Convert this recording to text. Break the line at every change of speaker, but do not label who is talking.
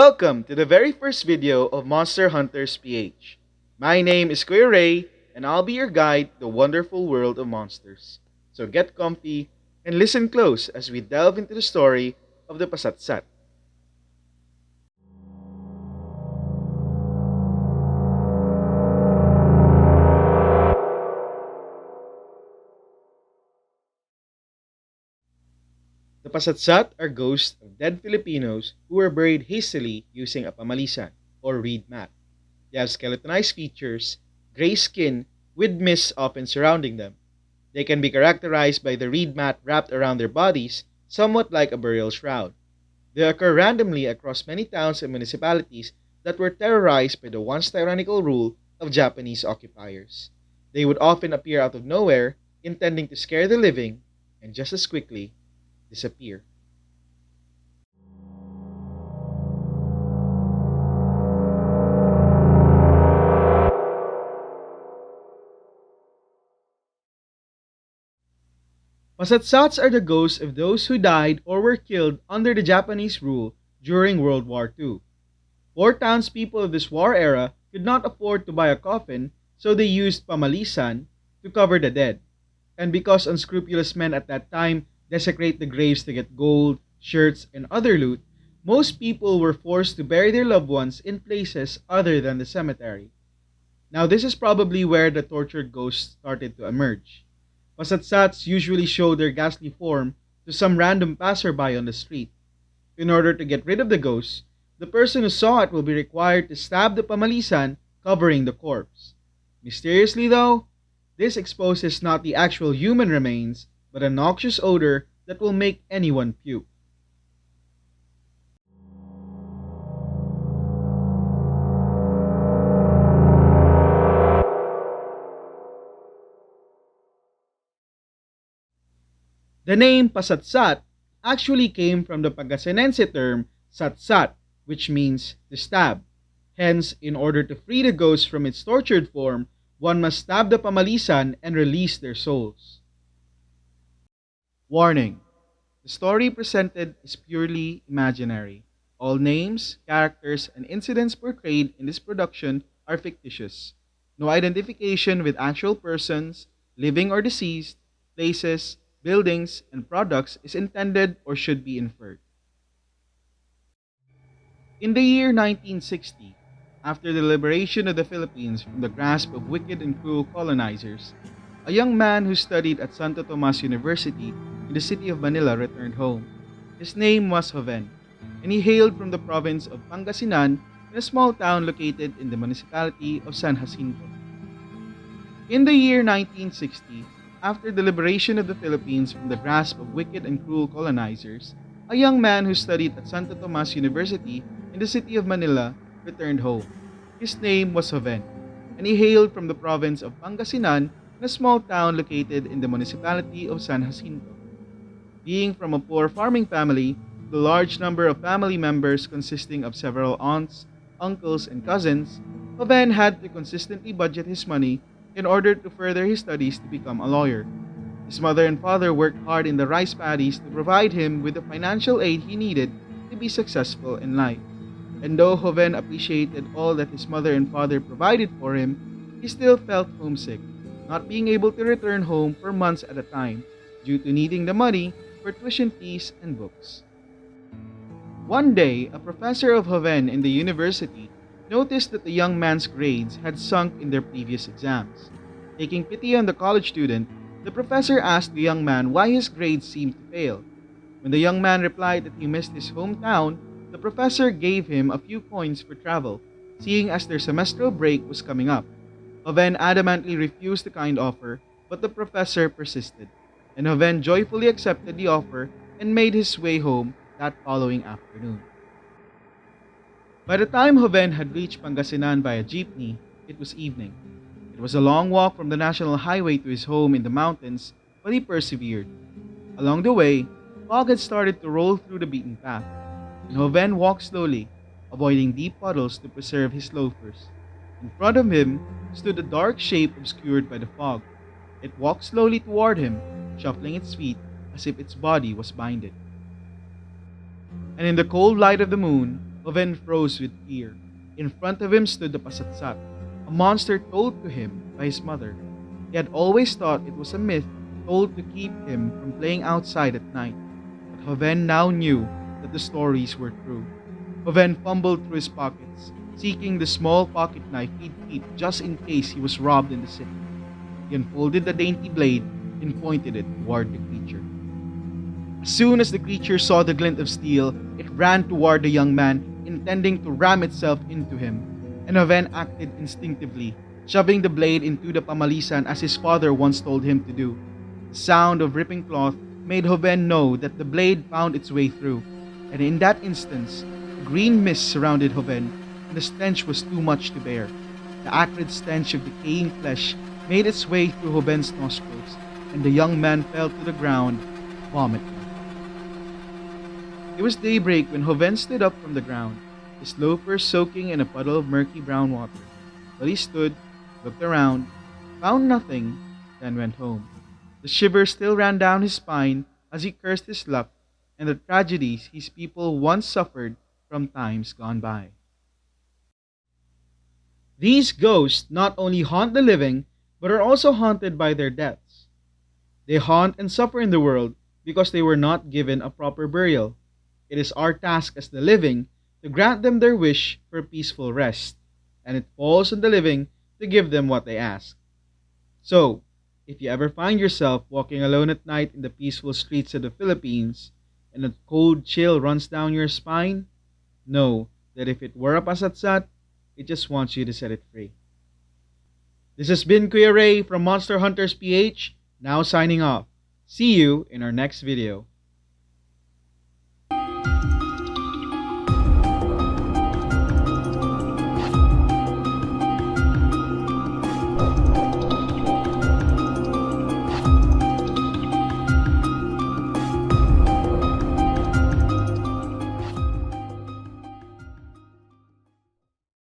Welcome to the very first video of Monster Hunters PH. My name is Kuya Ray, and I'll be your guide to the wonderful world of monsters. So get comfy and listen close as we delve into the story of the Pasatsat. The Pasatsat are ghosts of dead Filipinos who were buried hastily using a pamalisan or reed mat. They have skeletonized features, gray skin, with mist often surrounding them. They can be characterized by the reed mat wrapped around their bodies, somewhat like a burial shroud. They occur randomly across many towns and municipalities that were terrorized by the once tyrannical rule of Japanese occupiers. They would often appear out of nowhere, intending to scare the living, and just as quickly disappear. Pasatsats are the ghosts of those who died or were killed under the Japanese rule during World War II. Poor townspeople of this war era could not afford to buy a coffin, so they used pamalisan to cover the dead. And because unscrupulous men at that time desecrate the graves to get gold, shirts, and other loot, most people were forced to bury their loved ones in places other than the cemetery. Now, this is probably where the tortured ghosts started to emerge. Pasatsats usually show their ghastly form to some random passerby on the street. In order to get rid of the ghost, the person who saw it will be required to stab the pamalisan covering the corpse. Mysteriously, though, this exposes not the actual human remains, but a noxious odor that will make anyone puke. The name Pasatsat actually came from the Pangasinense term satsat, which means to stab. Hence, in order to free the ghost from its tortured form, one must stab the pamalisan and release their souls. Warning: the story presented is purely imaginary. All names, characters, and incidents portrayed in this production are fictitious. No identification with actual persons, living or deceased, places, buildings, and products is intended or should be inferred. In the year 1960, after the liberation of the Philippines from the grasp of wicked and cruel colonizers, a young man who studied at Santo Tomas University in the city of Manila returned home. His name was Joven, and he hailed from the province of Pangasinan in a small town located in the municipality of San Jacinto. In the year 1960, after the liberation of the Philippines from the grasp of wicked and cruel colonizers, a young man who studied at Santo Tomas University in the city of Manila returned home. His name was Joven, and he hailed from the province of Pangasinan in a small town located in the municipality of San Jacinto. Being from a poor farming family, the large number of family members consisting of several aunts, uncles, and cousins, Joven had to consistently budget his money in order to further his studies to become a lawyer. His mother and father worked hard in the rice paddies to provide him with the financial aid he needed to be successful in life. And though Joven appreciated all that his mother and father provided for him, he still felt homesick, not being able to return home for months at a time due to needing the money for tuition fees and books. One day, a professor of Joven in the university noticed that the young man's grades had sunk in their previous exams. Taking pity on the college student, the professor asked the young man why his grades seemed to fail. When the young man replied that he missed his hometown, the professor gave him a few coins for travel, seeing as their semestral break was coming up. Joven adamantly refused the kind offer, but the professor persisted, and Joven joyfully accepted the offer and made his way home that following afternoon. By the time Joven had reached Pangasinan via jeepney, it was evening. It was a long walk from the national highway to his home in the mountains, but he persevered. Along the way, fog had started to roll through the beaten path, and Joven walked slowly, avoiding deep puddles to preserve his loafers. In front of him stood a dark shape obscured by the fog. It walked slowly toward him, shuffling its feet as if its body was binded. And in the cold light of the moon, Hoven froze with fear. In front of him stood the pasatsat, a monster told to him by his mother. He had always thought it was a myth told to keep him from playing outside at night, but Hoven now knew that the stories were true. Hoven fumbled through his pockets, seeking the small pocket knife he'd keep just in case he was robbed in the city. He unfolded the dainty blade and pointed it toward the creature. As soon as the creature saw the glint of steel, it ran toward the young man, intending to ram itself into him, and Hoven acted instinctively, shoving the blade into the pamalisan as his father once told him to do. The sound of ripping cloth made Hoven know that the blade found its way through, and in that instance, a green mist surrounded Hoven, and the stench was too much to bear. The acrid stench of decaying flesh made its way through Hoven's nostrils, and the young man fell to the ground, vomiting. It was daybreak when Hoven stood up from the ground, his loafers soaking in a puddle of murky brown water. But he stood, looked around, found nothing, then went home. The shivers still ran down his spine as he cursed his luck and the tragedies his people once suffered from times gone by. These ghosts not only haunt the living, but are also haunted by their deaths. They haunt and suffer in the world because they were not given a proper burial. It is our task as the living to grant them their wish for peaceful rest, and it falls on the living to give them what they ask. So, if you ever find yourself walking alone at night in the peaceful streets of the Philippines, and a cold chill runs down your spine, know that if it were a pasatsat, it just wants you to set it free. This has been Kuya Ray from Monster Hunters PH, now signing off. See you in our next video.